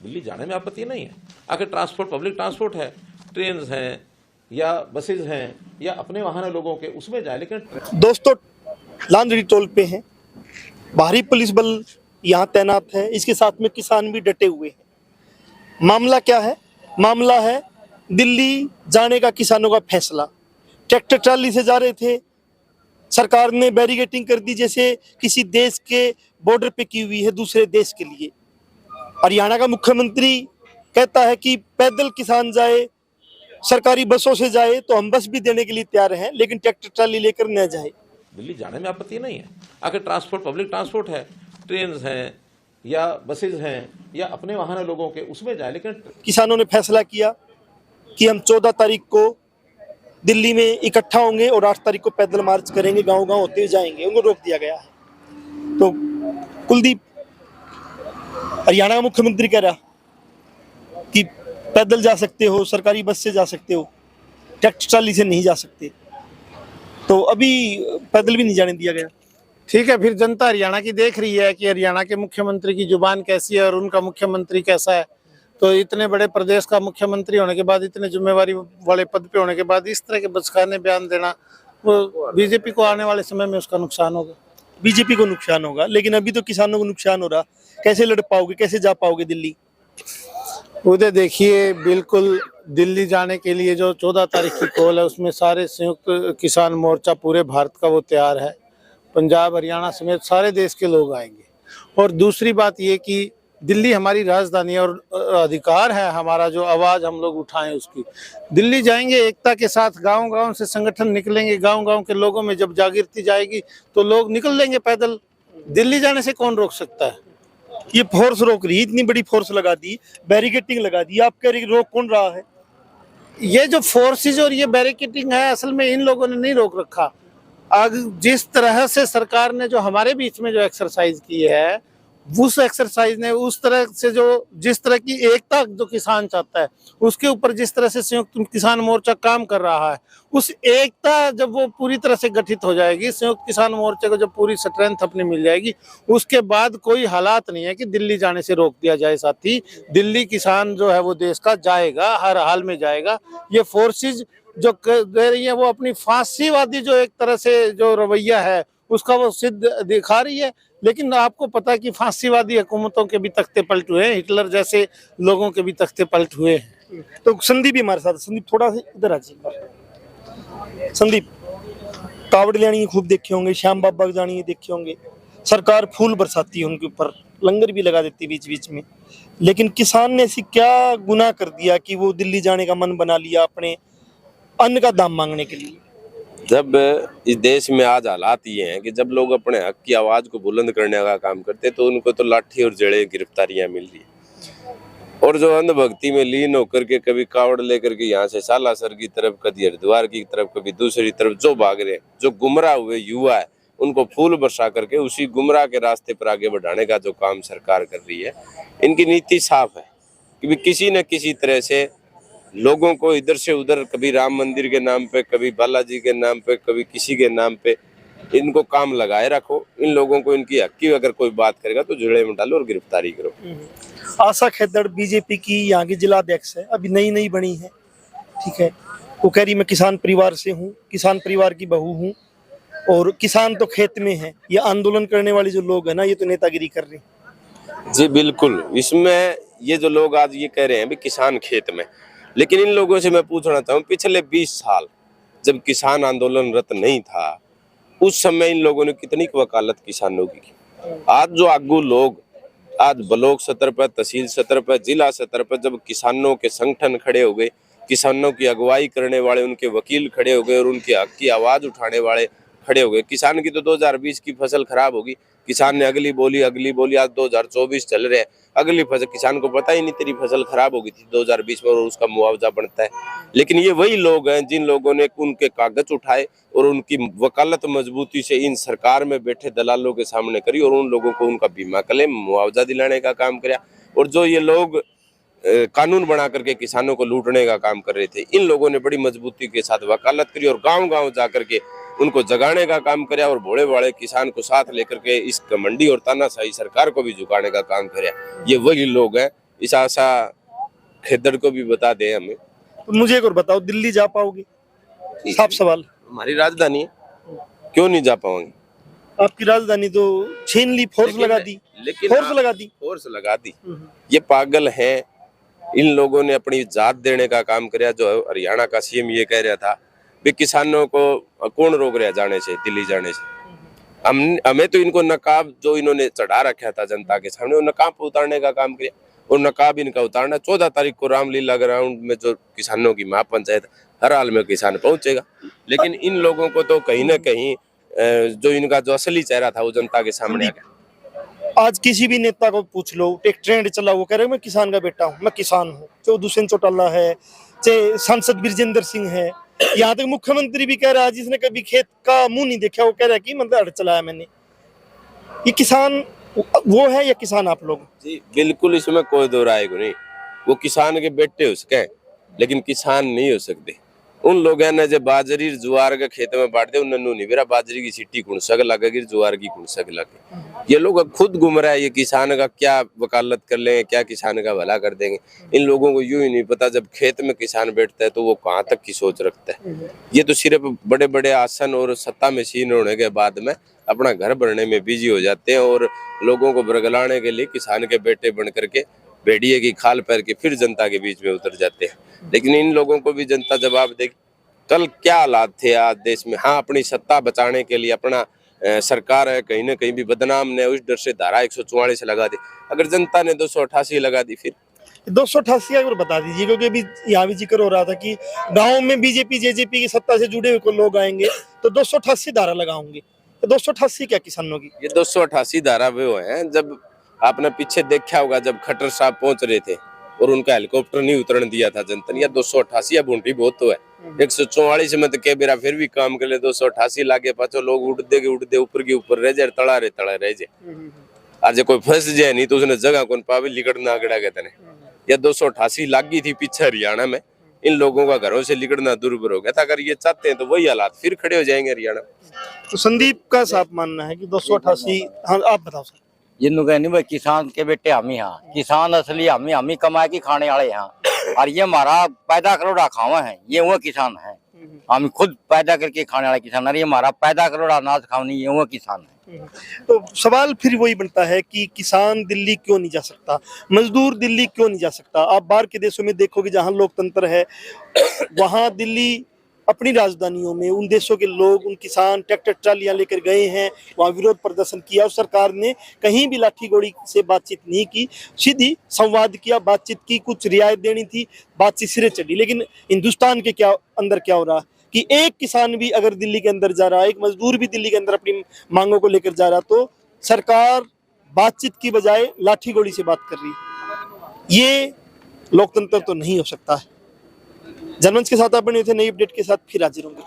दिल्ली जाने में आपत्ति नहीं है। आखिर ट्रांसपोर्ट, पब्लिक ट्रांसपोर्ट है, ट्रेन हैं या बसेज हैं या अपने वाहन है लोगों के, उसमें जाए। लेकिन दोस्तों, लांदड़ी टोल पे हैं, भारी पुलिस बल यहाँ तैनात है, इसके साथ में किसान भी डटे हुए हैं। मामला क्या है? मामला है दिल्ली जाने का किसानों का फैसला। ट्रैक्टर ट्राली से जा रहे थे, सरकार ने बैरिकेटिंग कर दी जैसे किसी देश के बॉर्डर पे की हुई है दूसरे देश के लिए। हरियाणा का मुख्यमंत्री कहता है कि पैदल किसान जाए, सरकारी बसों से जाए, तो हम बस भी देने के लिए तैयार हैं, लेकिन ट्रैक्टर ट्राली लेकर न जाए। दिल्ली जाने में आपत्ति नहीं है। आखिर ट्रांसपोर्ट, पब्लिक ट्रांसपोर्ट है, ट्रेन हैं या बसेज हैं या अपने वाहन है लोगों के, उसमें जाए। लेकिन किसानों ने फैसला किया कि हम 14 तारीख को दिल्ली में इकट्ठा होंगे और 8 तारीख को पैदल मार्च करेंगे, गांव-गांव होते हुए जाएंगे। उनको रोक दिया गया है। तो कुलदीप, हरियाणा का मुख्यमंत्री कह रहा कि पैदल जा सकते हो, सरकारी बस से जा सकते हो, ट्रैक्टर ट्राली से नहीं जा सकते। तो अभी पैदल भी नहीं जाने दिया गया। ठीक है, फिर जनता हरियाणा की देख रही है कि हरियाणा के मुख्यमंत्री की जुबान कैसी है और उनका मुख्यमंत्री कैसा है। तो इतने बड़े प्रदेश का मुख्यमंत्री होने के बाद, इतने जिम्मेवारी वाले पद पे होने के बाद इस तरह के बचकाने बयान देना, वो बीजेपी को आने वाले समय में उसका नुकसान होगा। बीजेपी को नुकसान होगा, लेकिन अभी तो किसानों को नुकसान हो रहा। कैसे लड़ पाओगे, कैसे जा पाओगे दिल्ली? उधर देखिए, बिल्कुल दिल्ली जाने के लिए जो 14 तारीख की कॉल है, उसमें सारे संयुक्त किसान मोर्चा पूरे भारत का वो तैयार है। पंजाब, हरियाणा समेत सारे देश के लोग आएंगे। और दूसरी बात ये कि दिल्ली हमारी राजधानी है और अधिकार है हमारा जो आवाज़ हम लोग उठाएं उसकी। दिल्ली जाएंगे एकता के साथ, गांव-गांव से संगठन निकलेंगे, गांव-गांव के लोगों में जब जागृति जाएगी तो लोग निकल लेंगे पैदल। दिल्ली जाने से कौन रोक सकता है? ये फोर्स रोक रही, इतनी बड़ी फोर्स लगा दी, बैरिकेटिंग लगा दी, आप कह रही रोक कौन रहा है? ये जो फोर्सेज और ये बैरिकेटिंग है, असल में इन लोगों ने नहीं रोक रखा। जिस तरह से सरकार ने जो हमारे बीच में जो एक्सरसाइज की है, उस एक्सरसाइज ने उस तरह से जो जिस तरह की एकता जो किसान चाहता है, उसके ऊपर जिस तरह से संयुक्त किसान मोर्चा काम कर रहा है, उस एकता जब वो पूरी तरह से गठित हो जाएगी, संयुक्त किसान मोर्चे को जब पूरी स्ट्रेंथ अपनी मिल जाएगी, उसके बाद कोई हालात नहीं है कि दिल्ली जाने से रोक दिया जाए। साथी, दिल्ली किसान जो है वो देश का जाएगा, हर हाल में जाएगा। ये फोर्सेज जो दे रही है वो अपनी फांसीवादी जो एक तरह से जो रवैया है उसका वो सिद्ध दिखा रही है। लेकिन आपको पता है कि फांसीवादी हुकूमतों के भी तख्ते पलट हुए हैं, हिटलर जैसे लोगों के भी तख्ते पलट हुए हैं। तो संदीप भी हमारे साथ। संदीप, थोड़ा सा इधर आ जाइए। संदीप, कावड़ लेनी खूब देखे होंगे, श्याम बाबा जानी देखे होंगे, सरकार फूल बरसाती है उनके ऊपर, लंगर भी लगा देती बीच बीच में। लेकिन किसान ने ऐसी क्या गुनाह कर दिया कि वो दिल्ली जाने का मन बना लिया अपने अन्न का दाम मांगने के लिए? जब इस देश में आज हालात ये हैं कि जब लोग अपने हक की आवाज को बुलंद करने का काम करते तो उनको तो लाठी और जड़े गिरफ्तारियां मिल रही है। और जो अंधभक्ति में लीन होकर के कभी कावड़ लेकर के यहाँ से सालासर की तरफ, कभी हरिद्वार की तरफ, कभी दूसरी तरफ जो भाग रहे हैं, जो गुमराह हुए युवा है, उनको फूल बरसा करके उसी गुमराह के रास्ते पर आगे बढ़ाने का जो काम सरकार कर रही है, इनकी नीति साफ है कि किसी न किसी तरह से लोगों को इधर से उधर, कभी राम मंदिर के नाम पे, कभी बालाजी के नाम पे, कभी किसी के नाम पे, इनको काम लगाए रखो। इन लोगों को इनकी हक की अगर कोई बात करेगा तो जुड़े में डालो और गिरफ्तारी करो। आशा खेदड़ बीजेपी की यहाँ की जिला अध्यक्ष है, अभी नई नई बनी है, ठीक है। वो कह रही मैं किसान परिवार से हूँ, किसान परिवार की बहू हूँ, और किसान तो खेत में है। ये आंदोलन करने वाले जो लोग हैं ना, ये तो नेतागिरी कर रहे हैं। जी बिल्कुल, इसमें ये जो लोग आज ये कह रहे हैं भी किसान खेत में, लेकिन इन लोगों से मैं पूछना चाहूँ, पिछले 20 साल जब किसान आंदोलन रत नहीं था, उस समय इन लोगों ने कितनी वकालत किसानों की। आज जो आगू लोग, आज ब्लॉक स्तर पर, तहसील स्तर पर, जिला स्तर पर जब किसानों के संगठन खड़े हो गए, किसानों की अगुवाई करने वाले उनके वकील खड़े हो गए और उनके हक की आवाज उठाने वाले खड़े हो गए। किसान की तो 2020 की फसल खराब होगी, किसान ने अगली बोली, आज 2024 चल रहे हैं, अगली फसल किसान को पता ही नहीं तेरी फसल खराब हो गई थी 2020 में और उसका मुआवजा बनता है। लेकिन ये वही लोग हैं जिन लोगों ने उनके कागज उठाए और उनकी वकालत मजबूती से इन सरकार में बैठे दलालों के सामने करी और उन लोगों को उनका बीमा क्लेम, मुआवजा दिलाने का काम किया। और जो ये लोग कानून बना करके किसानों को लूटने का काम कर रहे थे, इन लोगों ने बड़ी मजबूती के साथ वकालत करी और गांव-गांव जाकर के उनको जगाने का काम किया और भोले भाले किसान को साथ लेकर के इस मंडी और तानाशाही सरकार को भी झुकाने का काम किया। ये वही लोग हैं इस आशा खेदड़ को भी बता दें हमें। तो मुझे एक और बताओ, दिल्ली जा पाओगे? साफ सवाल। हमारी राजधानी है, क्यों नहीं जा पाएंगे? आपकी राजधानी तो छीन ली, फोर्स लगा दी, फोर्स लगा दी। फोर्स लगा दी। ये पागल है। इन लोगों ने अपनी जात देने का काम किया। जो हरियाणा का सीएम ये कह रहा था भी किसानों को कौन रोक रहा जाने से, दिल्ली जाने से। हमें तो इनको नकाब जो इन्होंने चढ़ा रखा था जनता के सामने, वो नकाब उतारने का काम किया। और नकाब इनका उतारना 14 तारीख को रामलीला ग्राउंड में जो किसानों की महापंचायत, हर हाल में किसान पहुंचेगा। लेकिन इन लोगों को तो कहीं ना कहीं जो इनका जो असली चेहरा था वो जनता के सामने आ गया। आज किसी भी नेता को पूछ लो, एक ट्रेंड चला, वो कह रहे मैं किसान का बेटा हूँ, मैं किसान हूँ। चाहे दुष्यंत चौटाला है, चाहे सांसद बिरजेंद्र सिंह है, यहाँ तक मुख्यमंत्री भी कह रहा है जिसने कभी खेत का मुंह नहीं देखा, वो कह रहा है कि मतलब हड़ चलाया मैंने। ये किसान वो है या किसान आप लोग? जी बिल्कुल, इसमें कोई दो राय को नहीं। वो किसान के बेटे हो सके लेकिन किसान नहीं हो सकते। उन लोगों ने जो बाजरी ज्वार के खेत में बांट दे, उन्होंने नहीं बेरा बाजरी की सिट्टी कुण सक लगेगी, ज्वार की कुण सक लगे। ये लोग खुद घूम रहा है, ये किसान का क्या वकालत कर लेंगे, क्या किसान का भला कर देंगे। इन लोगों को यूं ही नहीं पता जब खेत में किसान बैठता है तो वो कहाँ तक की सोच रखता है। ये तो सिर्फ बड़े बड़े आसन और सत्ता में सीन होने के बाद में अपना घर भरने में बिजी हो जाते हैं और लोगों को बरगलाने के लिए किसान के बेटे बन करके भेड़िए की खाल पैर के फिर जनता के बीच में उतर जाते हैं। लेकिन इन लोगों को भी जनता जवाब देगी। कल क्या हालात थे आज देश में। हाँ, अपनी सत्ता बचाने के लिए अपना सरकार है कहीं ना कहीं भी बदनाम ने उस डर से धारा 144 लगा दी। अगर जनता ने 288 लगा दी फिर 288 एक बार बता दीजिए, क्योंकि अभी यहाँ भी जिक्र हो रहा था कि गाँव में बीजेपी जेजेपी की सत्ता से जुड़े हुए लोग आएंगे तो 288 धारा लगाओगे। तो 288 क्या किसानों की? ये 288 धारा वो है, जब आपने पीछे देखा होगा जब खट्टर साहब पहुंच रहे थे और उनका हेलीकॉप्टर नहीं उतरने दिया था जनता ने। या 288 या बूंटी बहुत तो है। 144 में तो के बेरा फिर भी काम कर ले, 288 लागे पाचो लोग उड़ते ऊपर के ऊपर रह जाए, तड़ा रहे जाए। आज कोई फंस जाए नहीं तो उसने जगह कौन पावे लिकड़ना आगड़ा कहते ने। या 288 लागी थी पीछे हरियाणा में, इन लोगों का घरों से लिकड़ना दुर्भर हो गया था। अगर ये चाहते हैं तो वही हालात फिर खड़े हो जाएंगे हरियाणा। तो संदीप का साफ मानना है कि 288। हाँ, आप बताओ सर। जिन्हों कहनी भाई किसान के बेटे हम ही हाँ, किसान असली हम ही कमाए की खाने वाले यहाँ। और ये हमारा पैदा करोड़ा खावा है, ये वो किसान है। हम खुद पैदा करके खाने वाले किसान, ये हमारा पैदा करोड़ा अनाज खाने, ये वो किसान है। तो सवाल फिर वही बनता है कि किसान दिल्ली क्यों नहीं जा सकता, मजदूर दिल्ली क्यों नहीं जा सकता? आप बाहर के देशों में देखोगे जहां लोकतंत्र है, वहां दिल्ली अपनी राजधानियों में उन देशों के लोग, उन किसान ट्रैक्टर ट्रालियां लेकर गए हैं, वहां विरोध प्रदर्शन किया और सरकार ने कहीं भी लाठी गोली से बातचीत नहीं की, सीधी संवाद किया, बातचीत की, कुछ रियायत देनी थी, बातचीत सिरे चढ़ी। लेकिन हिंदुस्तान के अंदर क्या हो रहा कि एक किसान भी अगर दिल्ली के अंदर जा रहा, एक मजदूर भी दिल्ली के अंदर अपनी मांगों को लेकर जा रहा, तो सरकार बातचीत की बजाय लाठी गोली से बात कर रही। ये लोकतंत्र तो नहीं हो सकता है। जनमंच के साथ आप बने थे, नई अपडेट के साथ फिर हाजिर होंगे।